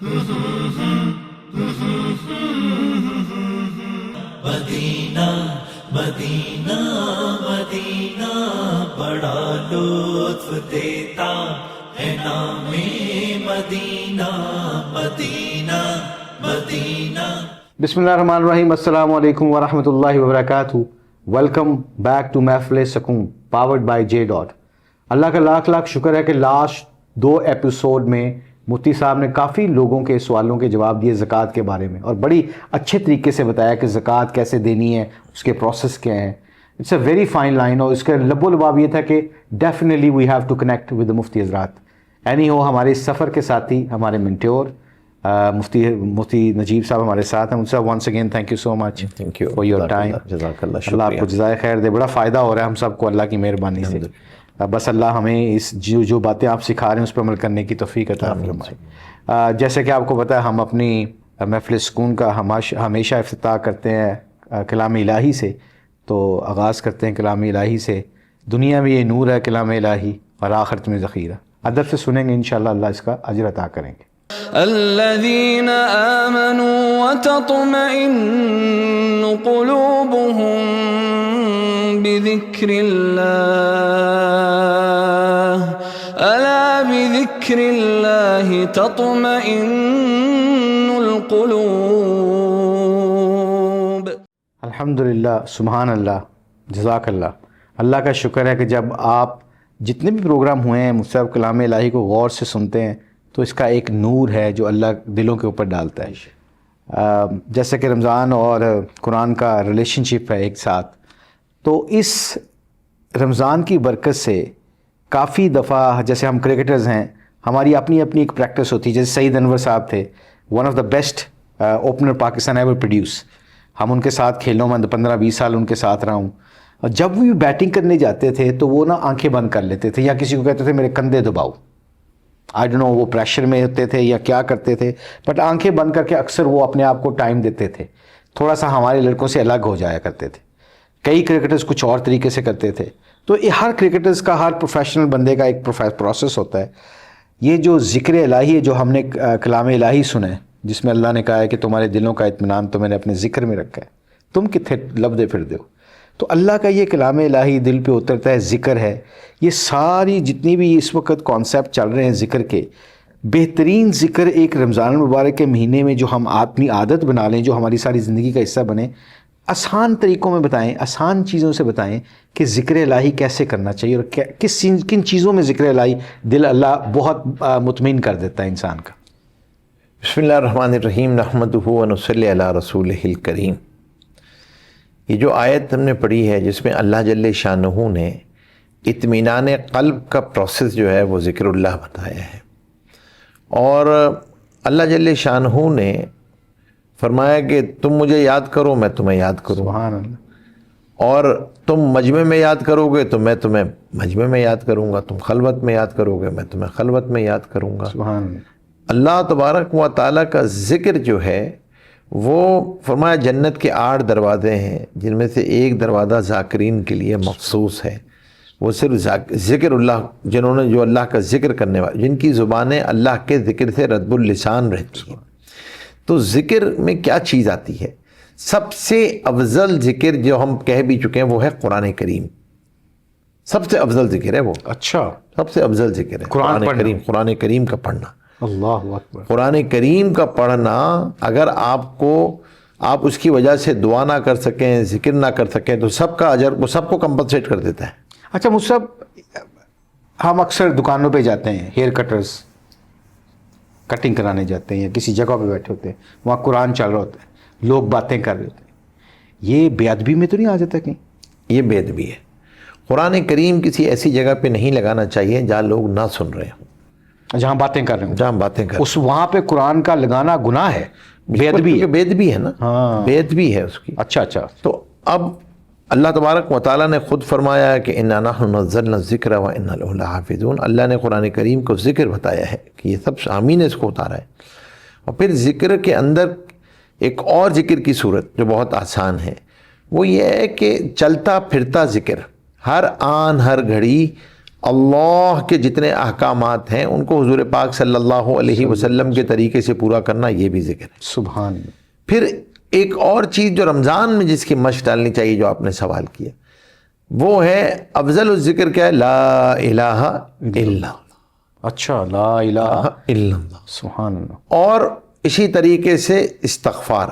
مدینہ مدینہ مدینہ بڑا لطف دیتا ہے نام مدینہ مدینہ مدینہ۔ بسم اللہ الرحمن الرحیم۔ السلام علیکم ورحمۃ اللہ وبرکاتہ۔ ویلکم بیک ٹو محفل سکون پاورڈ بائی جے ڈاٹ۔ اللہ کا لاکھ لاکھ شکر ہے کہ لاسٹ 2 ایپیسوڈ میں مفتی صاحب نے کافی لوگوں کے سوالوں کے جواب دیے زکوٰۃ کے بارے میں، اور بڑی اچھے طریقے سے بتایا کہ زکوٰۃ کیسے دینی ہے، اس کے پروسیس کیا ہیں۔ It's a very fine line, اور اس کا لب و لباب یہ تھا کہ definitely we have to connect with مفتی حضرات۔ اینی ہو، ہمارے اس سفر کے ساتھی ہمارے منٹور مفتی نجیب صاحب ہمارے ساتھ ہیں۔ ان سے once again thank you so much for your time. جزاک اللہ، اللہ آپ کو جزائے خیر دے، بڑا فائدہ ہو رہا ہے ہم سب کو اللہ کی مہربانی سے۔ بس اللہ ہمیں اس جو باتیں آپ سکھا رہے ہیں اس پہ عمل کرنے کی توفیق عطا فرمائے۔ جیسے کہ آپ کو پتہ ہے، ہم اپنی محفل سکون کا ہمیشہ افتتاح کرتے ہیں کلام الہی سے، تو آغاز کرتے ہیں کلام الہی سے۔ دنیا میں یہ نور ہے کلام الہی، اور آخرت میں ذخیرہ۔ ادب سے سنیں گے انشاءاللہ، اللہ اس کا اجر عطا کریں گے۔ الذين آمنوا وتطمئن قلوبهم بذكر الله ألا بذكر الله تطمئن القلوب۔ الحمدللہ، سبحان اللہ، جزاک اللہ۔ اللہ کا شکر ہے کہ جب آپ جتنے بھی پروگرام ہوئے ہیں مصحف کلام الہی کو غور سے سنتے ہیں تو اس کا ایک نور ہے جو اللہ دلوں کے اوپر ڈالتا ہے۔ جیسے کہ رمضان اور قرآن کا ریلیشن شپ ہے ایک ساتھ، تو اس رمضان کی برکت سے کافی دفعہ، جیسے ہم کرکٹرز ہیں، ہماری اپنی ایک پریکٹس ہوتی ہے۔ جیسے سعید انور صاحب تھے، one of the best opener Pakistan ever produce. ہم ان کے ساتھ کھیلوں میں 15-20 سال ان کے ساتھ رہا ہوں، اور جب بھی بیٹنگ کرنے جاتے تھے تو وہ آنکھیں بند کر لیتے تھے، یا کسی کو کہتے تھے میرے کندھے دباؤ۔ آئی ڈونٹ نو وہ پریشر میں ہوتے تھے یا کیا کرتے تھے، بٹ آنکھیں بند کر کے اکثر وہ اپنے آپ کو ٹائم دیتے تھے، تھوڑا سا ہمارے لڑکوں سے الگ ہو جایا کرتے تھے۔ کئی کرکٹرز کچھ اور طریقے سے کرتے تھے، تو یہ ہر کرکٹرز کا، ہر پروفیشنل بندے کا ایک پروسیس ہوتا ہے۔ یہ جو ذکر الہی ہے جو ہم نے کلام الہی سنا ہے، جس میں اللہ نے کہا ہے کہ تمہارے دلوں کا اطمینان تو میں نے اپنے ذکر میں رکھا ہے، تم کتنے لبدے پھر دو۔ تو اللہ کا یہ کلام الہی دل پہ اترتا ہے، ذکر ہے۔ یہ ساری جتنی بھی اس وقت کانسیپٹ چل رہے ہیں ذکر کے، بہترین ذکر ایک رمضان المبارک کے مہینے میں جو ہم اپنی عادت بنا لیں، جو ہماری ساری زندگی کا حصہ بنے، آسان طریقوں میں بتائیں، آسان چیزوں سے بتائیں کہ ذکر الہی کیسے کرنا چاہیے، اور کن چیزوں میں ذکر الہی دل اللہ بہت مطمئن کر دیتا ہے انسان کا۔ بسم اللہ الرحمن الرحیم، نحمدہ ونصلی علی رسولہ الکریم۔ یہ جو آیت ہم نے پڑھی ہے، جس میں اللہ جل شانہ نے اطمینان قلب کا پروسیس جو ہے وہ ذکر اللہ بتایا ہے، اور اللہ جل شانہ نے فرمایا کہ تم مجھے یاد کرو، میں تمہیں یاد کروں، سبحان اللہ۔ اور تم مجمع میں یاد کرو گے تو میں تمہیں مجمع میں یاد کروں گا، تم خلوت میں یاد کرو گے میں تمہیں خلوت میں یاد کروں گا۔ سبحان اللہ۔ اللہ تبارک و تعالیٰ کا ذکر جو ہے وہ فرمایا جنت کے 8 دروازے ہیں، جن میں سے ایک دروازہ ذاکرین کے لیے مخصوص ہے۔ وہ صرف ذکر اللہ، جنہوں نے جو اللہ کا ذکر کرنے والے، جن کی زبانیں اللہ کے ذکر سے رطب اللسان رہتی ہیں۔ تو ذکر میں کیا چیز آتی ہے؟ سب سے افضل ذکر جو ہم کہہ بھی چکے ہیں وہ ہے قرآن کریم۔ سب سے افضل ذکر ہے وہ، اچھا، سب سے افضل ذکر ہے قرآن کریم کا پڑھنا۔ اللہ اکبر۔ قرآن کریم کا پڑھنا، اگر آپ اس کی وجہ سے دعا نہ کر سکیں، ذکر نہ کر سکیں، تو سب کا اجر وہ سب کو کمپنسیٹ کر دیتا ہے۔ اچھا مصعب، ہم اکثر دکانوں پہ جاتے ہیں، ہیئر کٹرز کٹنگ کرانے جاتے ہیں، یا کسی جگہ پہ بیٹھے ہوتے ہیں، وہاں قرآن چل رہا ہوتا ہے، لوگ باتیں کر رہے ہوتے ہیں، یہ بے ادبی میں تو نہیں آ جاتا کہیں؟ یہ بے ادبی ہے۔ قرآن کریم کسی ایسی جگہ پہ نہیں لگانا چاہیے جہاں لوگ نہ سن رہے ہوں، جہاں باتیں کر رہے ہوں، جہاں باتیں کر رہے اس وہاں پہ قرآن کا لگانا گناہ ہے، بے ادبی ہے۔ بے ادبی ہے نا، بے ادبی ہے اس کی۔ اچھا۔ تو اب اللہ تبارک و تعالیٰ نے خود فرمایا ہے کہ اِنَّا نَحْنُ نَزَّلْنَا الذِّكْرَ وَإِنَّا لَهُ لَحَافِظُونَ۔ اللہ نے قرآن کریم کو ذکر بتایا ہے کہ یہ سب آمین نے اس کو اتارا ہے۔ اور پھر ذکر کے اندر ایک اور ذکر کی صورت جو بہت آسان ہے، وہ یہ ہے کہ چلتا پھرتا ذکر، ہر آن ہر گھڑی اللہ کے جتنے احکامات ہیں ان کو حضور پاک صلی اللہ علیہ وسلم کے طریقے سے پورا کرنا، یہ بھی ذکر ہے۔ سبحان اللہ۔ پھر ایک اور چیز جو رمضان میں جس کی مشق ڈالنی چاہیے، جو آپ نے سوال کیا، وہ ہے افضل الذکر کیا ہے؟ لا الہ الا اللہ۔ اچھا، لا الہ الا اللہ۔ سبحان اللہ۔ اور اسی طریقے سے استغفار،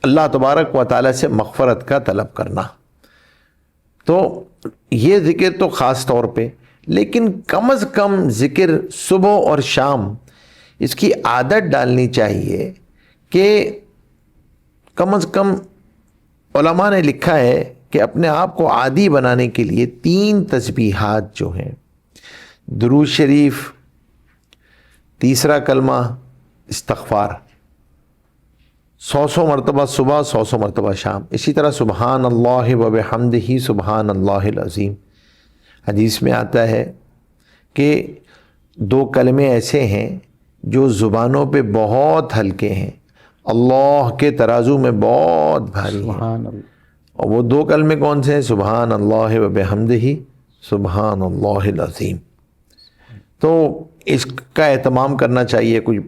اللہ تبارک و تعالیٰ سے مغفرت کا طلب کرنا۔ تو یہ ذکر تو خاص طور پہ، لیکن کم از کم ذکر صبح اور شام اس کی عادت ڈالنی چاہیے کہ کم از کم علماء نے لکھا ہے کہ اپنے آپ کو عادی بنانے کے لیے 3 تسبیحات جو ہیں، درود شریف، تیسرا کلمہ استغفار، 100 مرتبہ صبح، 100 مرتبہ شام، اسی طرح سبحان اللہ و بحمدہ سبحان اللہ العظیم۔ حدیث میں آتا ہے کہ 2 کلمے ایسے ہیں جو زبانوں پہ بہت ہلکے ہیں، اللہ کے ترازو میں بہت بھاری ہیں، سبحان اللہ۔ اور وہ 2 کلمے کون سے ہیں؟ سبحان اللہ و بحمدہ سبحان اللہ العظیم۔ تو اس کا اہتمام کرنا چاہیے۔ کچھ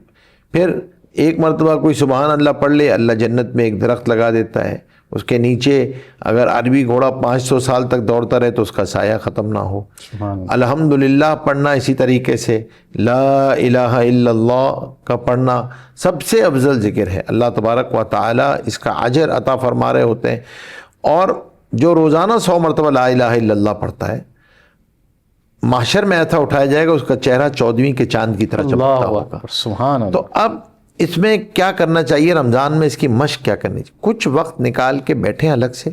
پھر ایک مرتبہ کوئی سبحان اللہ پڑھ لے، اللہ جنت میں ایک درخت لگا دیتا ہے، اس کے نیچے اگر عربی گھوڑا 500 سال تک دوڑتا رہے تو اس کا سایہ ختم نہ ہو۔ سبحان اللہ۔ الحمدللہ پڑھنا اسی طریقے سے، لا الہ الا اللہ کا پڑھنا سب سے افضل ذکر ہے۔ اللہ تبارک و تعالی اس کا اجر عطا فرما رہے ہوتے ہیں۔ اور جو روزانہ 100 مرتبہ لا الہ الا اللہ پڑھتا ہے، محشر میں ایسا اٹھایا جائے گا اس کا چہرہ 14ویں کے چاند کی طرح چمکتا اللہ ہوگا۔ اکبر، سبحان اللہ۔ تو اب اس میں کیا کرنا چاہیے؟ رمضان میں اس کی مشق کیا کرنی چاہیے؟ کچھ وقت نکال کے بیٹھیں الگ سے۔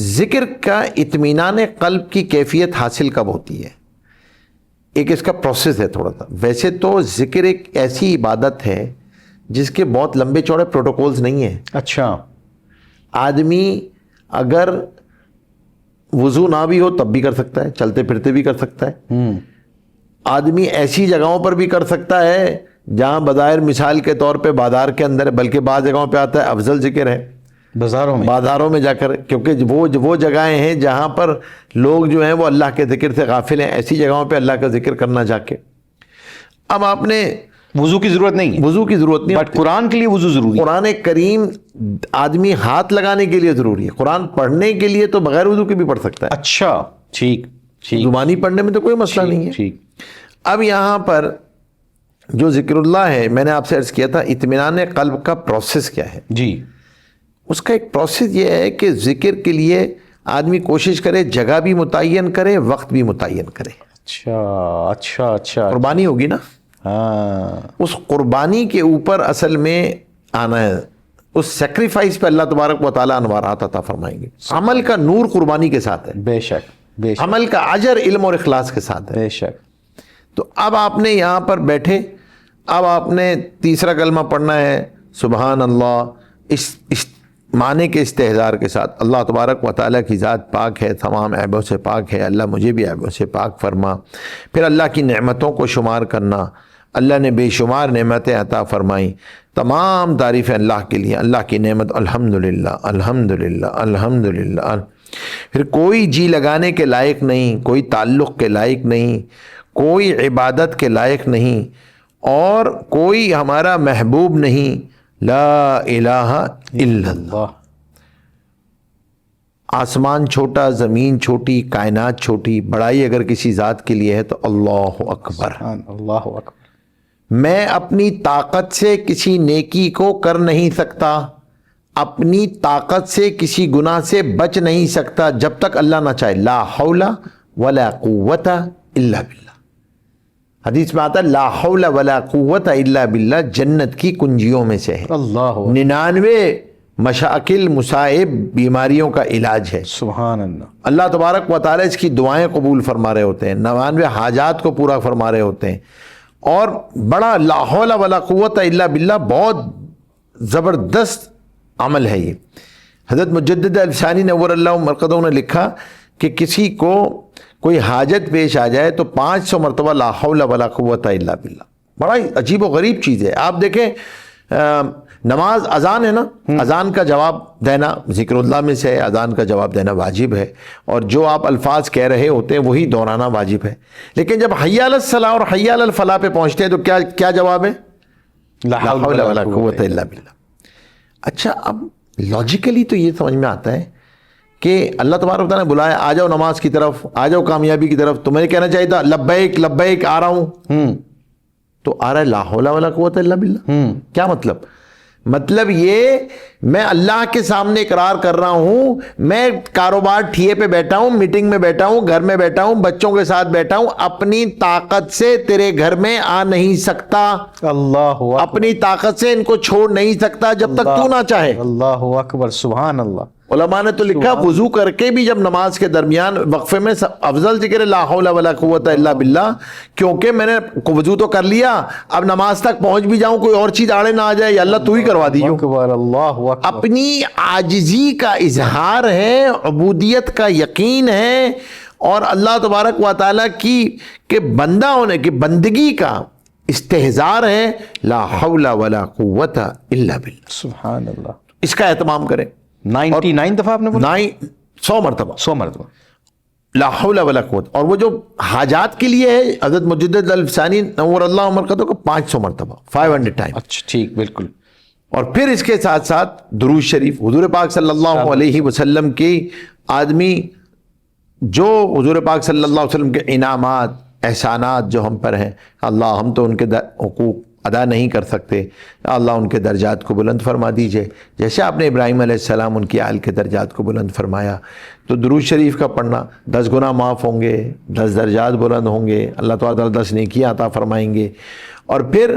ذکر کا اطمینان قلب کی کیفیت حاصل کب ہوتی ہے؟ ایک اس کا پروسیس ہے تھوڑا سا۔ ویسے تو ذکر ایک ایسی عبادت ہے جس کے بہت لمبے چوڑے پروٹوکولز نہیں ہیں۔ اچھا، آدمی اگر وضو نہ بھی ہو تب بھی کر سکتا ہے، چلتے پھرتے بھی کر سکتا ہے۔ آدمی ایسی جگہوں پر بھی کر سکتا ہے جہاں بظاہر مثال کے طور پہ بازار کے اندر ہے، بلکہ بعض جگہوں پہ آتا ہے افضل ذکر ہے بازاروں میں جا کر، کیونکہ وہ جگہیں ہیں جہاں پر لوگ جو ہیں وہ اللہ کے ذکر سے غافل ہیں۔ ایسی جگہوں پہ اللہ کا ذکر کرنا جا کے۔ اب آپ نے وضو کی ضرورت نہیں ہے، وضو کی ضرورت نہیں، بٹ قرآن کے لیے وضو ضروری ہے۔ قرآن کریم آدمی ہاتھ لگانے کے لیے ضروری ہے، قرآن پڑھنے کے لیے تو بغیر وضو کے بھی پڑھ سکتا ہے۔ اچھا، ٹھیک ٹھیک زبانی پڑھنے میں تو کوئی مسئلہ نہیں ہے۔ ٹھیک۔ اب یہاں پر جو ذکر اللہ ہے، میں نے آپ سے عرض کیا تھا اطمینان قلب کا پروسیس کیا ہے؟ جی، اس کا ایک پروسیس یہ ہے کہ ذکر کے لیے آدمی کوشش کرے، جگہ بھی متعین کرے، وقت بھی متعین کرے۔ اچھا اچھا اچھا، قربانی ہوگی نا، ہاں، اس قربانی کے اوپر اصل میں آنا ہے، اس سیکریفائس پہ اللہ تبارک و تعالیٰ انوارات عطا فرمائیں گے۔ عمل کا نور قربانی کے ساتھ ہے، بے شک بے شک عمل کا اجر علم اور اخلاص کے ساتھ ہے۔ بے شک۔ تو اب آپ نے یہاں پر بیٹھے، اب آپ نے تیسرا کلمہ پڑھنا ہے سبحان اللہ، اس معنی کے استحضار کے ساتھ، اللہ تبارک و تعالیٰ کی ذات پاک ہے، تمام عیبوں سے پاک ہے، اللہ مجھے بھی عیبوں سے پاک فرما۔ پھر اللہ کی نعمتوں کو شمار کرنا، اللہ نے بے شمار نعمتیں عطا فرمائیں، تمام تعریفیں اللہ کے لیے، اللہ کی نعمت الحمدللہ الحمدللہ الحمدللہ۔ پھر کوئی جی لگانے کے لائق نہیں، کوئی تعلق کے لائق نہیں، کوئی عبادت کے لائق نہیں، اور کوئی ہمارا محبوب نہیں، لا الہ الا اللہ۔ اللہ، آسمان چھوٹا، زمین چھوٹی، کائنات چھوٹی، بڑائی اگر کسی ذات کے لیے ہے تو اللہ اکبر۔ سبحان اللہ اکبر۔ میں اپنی طاقت سے کسی نیکی کو کر نہیں سکتا، اپنی طاقت سے کسی گناہ سے بچ نہیں سکتا جب تک اللہ نہ چاہے۔ لا حول ولا قوت الا باللہ۔ حدیث میں آتا ہے لا حول ولا قوت الا باللہ جنت کی کنجیوں میں سے ہے، اللہ 99 مشاکل مصائب بیماریوں کا علاج ہے۔ سبحان اللہ۔ اللہ تبارک و تعالیٰ اس کی دعائیں قبول فرما رہے ہوتے ہیں، 99 حاجات کو پورا فرما رہے ہوتے ہیں، اور بڑا لا حول ولا قوت الا باللہ بہت زبردست عمل ہے یہ۔ حضرت مجدد الفسانی نور اللہ مرقدہ نے لکھا کہ کسی کو کوئی حاجت پیش آ جائے تو 500 مرتبہ لا حول ولا قوت الا باللہ۔ بڑا عجیب و غریب چیز ہے۔ آپ دیکھیں نماز اذان ہے نا، اذان کا جواب دینا ذکر اللہ میں سے ہے، اذان کا جواب دینا واجب ہے، اور جو آپ الفاظ کہہ رہے ہوتے ہیں وہی دہرانا واجب ہے. لیکن جب حی علی الصلاۃ اور حی علی الفلاح پہ پہنچتے ہیں تو کیا جواب ہے؟ لا حول ولا قوت الا باللہ. اچھا، اب لاجیکلی تو یہ سمجھ میں آتا ہے کہ اللہ تبارک و تعالیٰ نے بلایا آ جاؤ نماز کی طرف، آ جاؤ کامیابی کی طرف، تو میں نے کہنا چاہیے تھا لبیک لبیک آ رہا ہوں، تو آ رہا ہے لا حول ولا قوت الا باللہ. کیا مطلب یہ میں اللہ کے سامنے اقرار کر رہا ہوں، میں کاروبار ٹھیے پہ بیٹھا ہوں، میٹنگ میں بیٹھا ہوں، گھر میں بیٹھا ہوں، بچوں کے ساتھ بیٹھا ہوں، اپنی طاقت سے تیرے گھر میں آ نہیں سکتا، اللہ اپنی طاقت سے ان کو چھوڑ نہیں سکتا جب تک تو نہ چاہے. اللہ اکبر، سبحان اللہ. علماء نے تو لکھا وضو کر کے بھی جب نماز کے درمیان وقفے میں افضل ذکر ہے لا حول ولا قوت الا باللہ، کیونکہ میں نے وضو تو کر لیا، اب نماز تک پہنچ بھی جاؤں کوئی اور چیز آڑے نہ آ جائے، یا اللہ تو ہی کروا دیجو. اکبر، اللہ اکبر. اپنی عاجزی کا اظہار ہے، عبودیت کا یقین ہے، اور اللہ تبارک و تعالیٰ کی کہ بندہ ہونے کی بندگی کا استحضار ہے. لا حول ولا قوت الا باللہ، سبحان اللہ. اس کا اہتمام کریں. 99 دفعہ آپ نے بولا؟ 100 مرتبہ 100 مرتبہ لا حول ولا قوت. اور وہ جو حاجات کے لیے ہے حضرت مجدد الفسانی نور اللہ مرقدہ کو 500 مرتبہ 500 ٹائم. اچھا ٹھیک، بالکل. اور پھر اس کے ساتھ ساتھ درود شریف حضور پاک صلی اللہ علیہ وسلم کی آدمی جو حضور پاک صلی اللہ علیہ وسلم کے انعامات احسانات جو ہم پر ہیں، اللہ ہم تو ان کے حقوق ادا نہیں کر سکتے، اللہ ان کے درجات کو بلند فرما دیجئے، جیسے آپ نے ابراہیم علیہ السلام ان کی آل کے درجات کو بلند فرمایا. تو درود شریف کا پڑھنا 10 گناہ معاف ہوں گے، 10 درجات بلند ہوں گے، اللہ تعالیٰ 10 نیکیاں عطا فرمائیں گے. اور پھر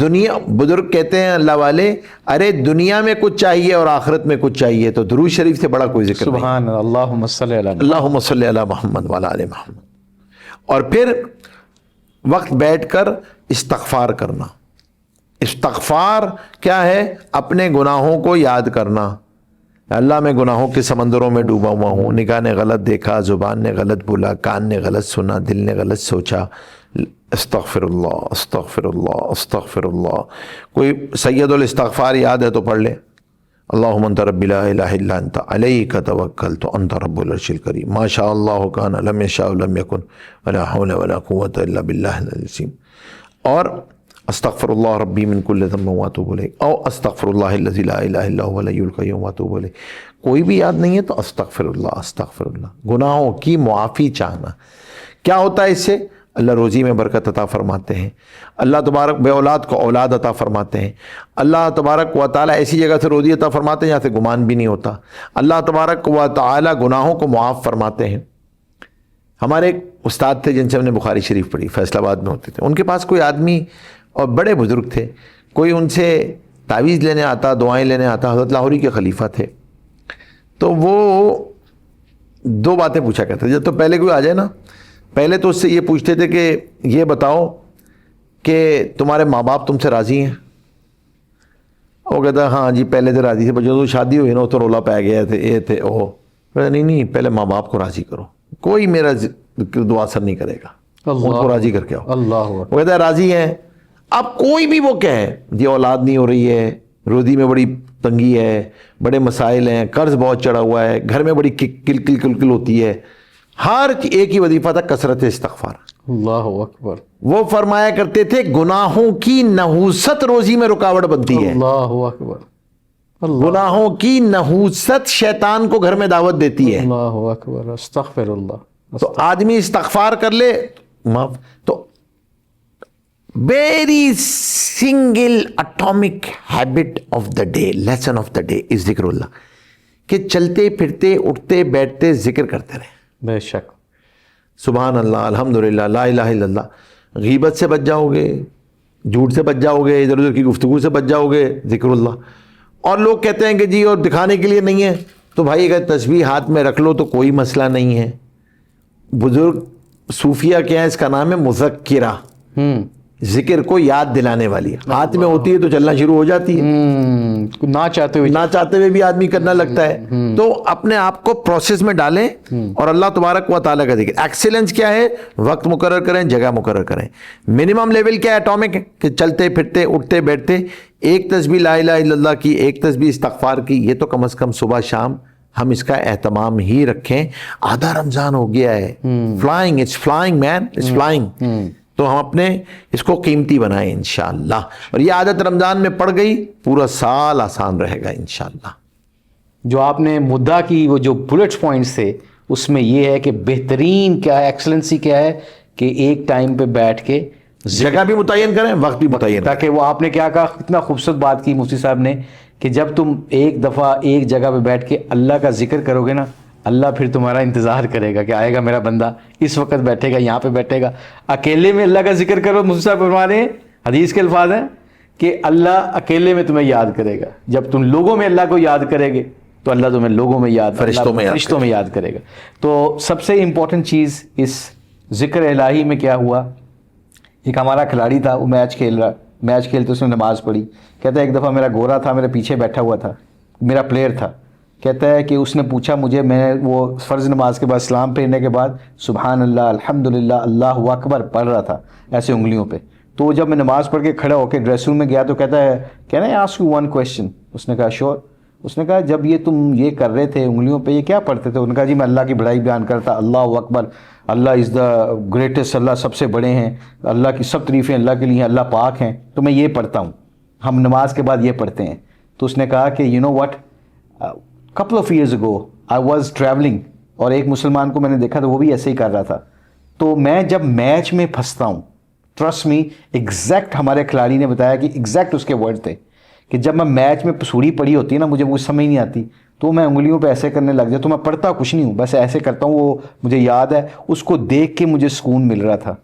دنیا، بزرگ کہتے ہیں اللہ والے، ارے دنیا میں کچھ چاہیے اور آخرت میں کچھ چاہیے تو درود شریف سے بڑا کوئی ذکر نہیں. سبحان اللہ. اللہم صلی علی محمد. اللہم صلی علی محمد وعلی آل محمد. اور پھر وقت بیٹھ کر استغفار کرنا. استغفار کیا ہے؟ اپنے گناہوں کو یاد کرنا. اللہ میں گناہوں کے سمندروں میں ڈوبا ہوا ہوں، نگاہ نے غلط دیکھا، زبان نے غلط بولا، کان نے غلط سنا، دل نے غلط سوچا. استغفر اللہ استغفر اللہ استغفر اللہ. کوئی سید الاستغفار یاد ہے تو پڑھ لے. اللہم انت ربی لا الہ الا انت علیک توکلت انت رب العرش الکریم ما شاء اللہ کان لم یشاء لم یکن ولا حول ولا قوت الا باللہ العظیم. اور استغفر اللہ ربی من کل ذنب واتوب الیہ، او استغفر اللہ الذی لا الہ الا هو الحی القیوم واتوب الیہ. کوئی بھی یاد نہیں ہے تو استغفر اللہ استغفر اللہ. گناہوں کی معافی چاہنا. کیا ہوتا ہے اس سے؟ اللہ روزی میں برکت عطا فرماتے ہیں، اللہ تبارک بے اولاد کو اولاد عطا فرماتے ہیں، اللہ تبارک و تعالیٰ ایسی جگہ سے روزی عطا فرماتے ہیں جہاں سے گمان بھی نہیں ہوتا، اللہ تبارک و تعالیٰ گناہوں کو معاف فرماتے ہیں. ہمارے ایک استاد تھے جن سے ہم نے بخاری شریف پڑھی، فیصل آباد میں ہوتے تھے. ان کے پاس کوئی آدمی اور بڑے بزرگ تھے، کوئی ان سے تعویذ لینے آتا، دعائیں لینے آتا، حضرت لاہوری کے خلیفہ تھے. تو وہ 2 باتیں پوچھا کرتے. جب تو پہلے کوئی آ جائے نا، پہلے تو اس سے یہ پوچھتے تھے کہ یہ بتاؤ کہ تمہارے ماں باپ تم سے راضی ہیں؟ وہ کہتا ہاں جی پہلے تو راضی تھے، پر جو شادی ہوئی نا تو رولا پہ گیا تھے، یہ تھے وہ. نہیں پہلے ماں باپ کو راضی کرو، کوئی میرا دعا اثر نہیں کرے گا، ان کو راضی کر کے آؤ. اللہ. وہ کہتا ہے راضی ہیں. اب کوئی بھی وہ کہے جی اولاد نہیں ہو رہی ہے، روزی میں بڑی تنگی ہے، بڑے مسائل ہیں، قرض بہت چڑھا ہوا ہے، گھر میں بڑی کل کل کل کل ہوتی ہے، ہر ایک ہی وظیفہ تھا کثرت استغفار. اللہ اکبر. وہ فرمایا کرتے تھے گناہوں کی نحوست روزی میں رکاوٹ بنتی ہے. اللہ اکبر. گناہوں کی نحوست شیطان کو گھر میں دعوت دیتی ہے. اللہ اکبر. استغفر اللہ. تو آدمی استغفار کر لے معاف. تو very single atomic habit of the day, lesson of the day is ذکر اللہ. کہ چلتے پھرتے اٹھتے بیٹھتے ذکر کرتے رہے. بے شک. سبحان اللہ الحمدللہ لا الہ الا اللہ. غیبت سے بچ جاؤ گے، جھوٹ سے بچ جاؤ گے، ادھر ادھر کی گفتگو سے بچ جاؤ گے، ذکر اللہ. اور لوگ کہتے ہیں کہ جی اور دکھانے کے لیے نہیں ہے، تو بھائی اگر تسبیح ہاتھ میں رکھ لو تو کوئی مسئلہ نہیں ہے. بزرگ صوفیہ کیا ہے، اس کا نام ہے مذکرہ. ذکر کو یاد دلانے والی. ہاتھ میں ہوتی ہے تو چلنا شروع ہو جاتی ہے, نہ چاہتے ہوئے نہ چاہتے ہوئے بھی آدمی کرنا لگتا ہے. تو اپنے آپ کو پروسیس میں ڈالیں اور اللہ تبارک و تعالیٰ کا ذکر. ایکسیلنس کیا ہے؟ وقت مقرر کریں, جگہ مقرر کریں. منیمم لیول کیا ہے؟ ایٹامک ہے کہ چلتے پھرتے اٹھتے بیٹھتے ایک تسبیح لا الہ الا اللہ کی, ایک تسبیح استغفار کی, یہ تو کم از کم صبح شام ہم اس کا اہتمام ہی رکھیں. آدھا رمضان ہو گیا ہے, flying, it's flying man, it's flying. تو ہم اپنے اس کو قیمتی بنائیں انشاءاللہ, اور یہ عادت رمضان میں پڑ گئی پورا سال آسان رہے گا انشاءاللہ. جو آپ نے مدعا کی وہ جو بلٹ پوائنٹس تھے اس میں یہ ہے کہ بہترین کیا ہے, ایکسلنسی کیا ہے کہ ایک ٹائم پہ بیٹھ کے جگہ بھی متعین کریں, وقت بھی متعین کریں. تاکہ وہ آپ نے کیا کہا, اتنا خوبصورت بات کی مفتی صاحب نے کہ جب تم ایک دفعہ ایک جگہ پہ بیٹھ کے اللہ کا ذکر کرو گے نا, اللہ پھر تمہارا انتظار کرے گا کہ آئے گا میرا بندہ, اس وقت بیٹھے گا, یہاں پہ بیٹھے گا. اکیلے میں اللہ کا ذکر کرو, مفتی صاحب فرما رہے ہیں, حدیث کے الفاظ ہیں کہ اللہ اکیلے میں تمہیں یاد کرے گا. جب تم لوگوں میں اللہ کو یاد کرے گے تو اللہ تمہیں لوگوں میں یاد, فرشتوں میں یاد کرے گا. تو سب سے امپورٹنٹ چیز اس ذکر الہی میں کیا ہوا, ایک ہمارا کھلاڑی تھا, وہ میچ کھیلتے اس نے نماز پڑھی. کہتا ہے ایک دفعہ میرا گورا تھا, میرے پیچھے بیٹھا ہوا تھا, میرا پلیئر تھا. کہتا ہے کہ اس نے پوچھا مجھے, میں وہ فرض نماز کے بعد سلام پھیرنے کے بعد سبحان اللہ, الحمدللہ, اللہ اکبر پڑھ رہا تھا ایسے انگلیوں پہ. تو جب میں نماز پڑھ کے کھڑا ہو کے ڈریس روم میں گیا تو کہتا ہے can I ask you one question. اس نے کہا شیور. اس نے کہا جب یہ تم یہ کر رہے تھے انگلیوں پہ, یہ کیا پڑھتے تھے؟ انہوں نے کہا جی میں اللہ کی بڑائی بیان کرتا, اللہ اکبر, اللہ از دا گریٹسٹ, اللہ سب سے بڑے ہیں, اللہ کی سب تعریفیں اللہ کے لیے ہیں, اللہ پاک ہیں, تو میں یہ پڑھتا ہوں. ہم نماز کے بعد یہ پڑھتے ہیں. تو اس نے کہا کہ you know what, couple of years ago I was traveling, اور ایک مسلمان کو میں نے دیکھا تو وہ بھی ایسے ہی کر رہا تھا. تو میں جب میچ میں پھنستا ہوں, ٹرسٹ می, ایگزیکٹ ہمارے کھلاڑی نے بتایا کہ ایگزیکٹ اس کے ورڈ تھے کہ جب میں میچ میں پسوڑی پڑی ہوتی ہے نا, مجھے وہ سمجھ نہیں آتی تو میں انگلیوں پہ ایسے کرنے لگ جاتا. تو میں پڑھتا کچھ نہیں ہوں, بس ایسے کرتا ہوں. وہ مجھے یاد ہے, اس کو دیکھ کے مجھے سکون مل رہا تھا.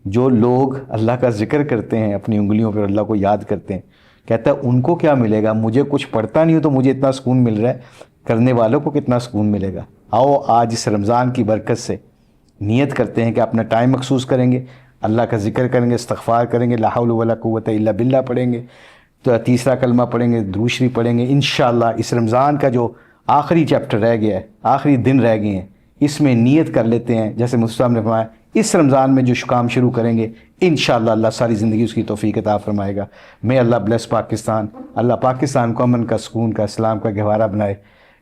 جو لوگ اللہ کا ذکر کرتے ہیں اپنی انگلیوں پہ, اللہ کو یاد کرتے ہیں, کہتا ہے ان کو کیا ملے گا, مجھے کچھ پڑھتا نہیں ہوں تو مجھے اتنا سکون مل رہا ہے, کرنے والوں کو کتنا سکون ملے گا. آؤ آج اس رمضان کی برکت سے نیت کرتے ہیں کہ اپنا ٹائم مخصوص کریں گے, اللہ کا ذکر کریں گے, استغفار کریں گے, لا حول ولا قوت الا باللہ پڑھیں گے, تو تیسرا کلمہ پڑھیں گے, درود شریف پڑھیں گے. انشاءاللہ اس رمضان کا جو آخری چیپٹر رہ گیا ہے, آخری دن رہ گئے ہیں, اس میں نیت کر لیتے ہیں جیسے مفتی صاحب نے فرمایا, اس رمضان میں جو کام شروع کریں گے انشاءاللہ اللہ ساری زندگی اس کی توفیق عطا فرمائے گا. میں اللہ بلیس پاکستان, اللہ پاکستان کو امن کا, سکون کا, اسلام کا گہوارہ بنائے.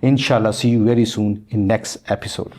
انشاءاللہ see you very soon in next episode.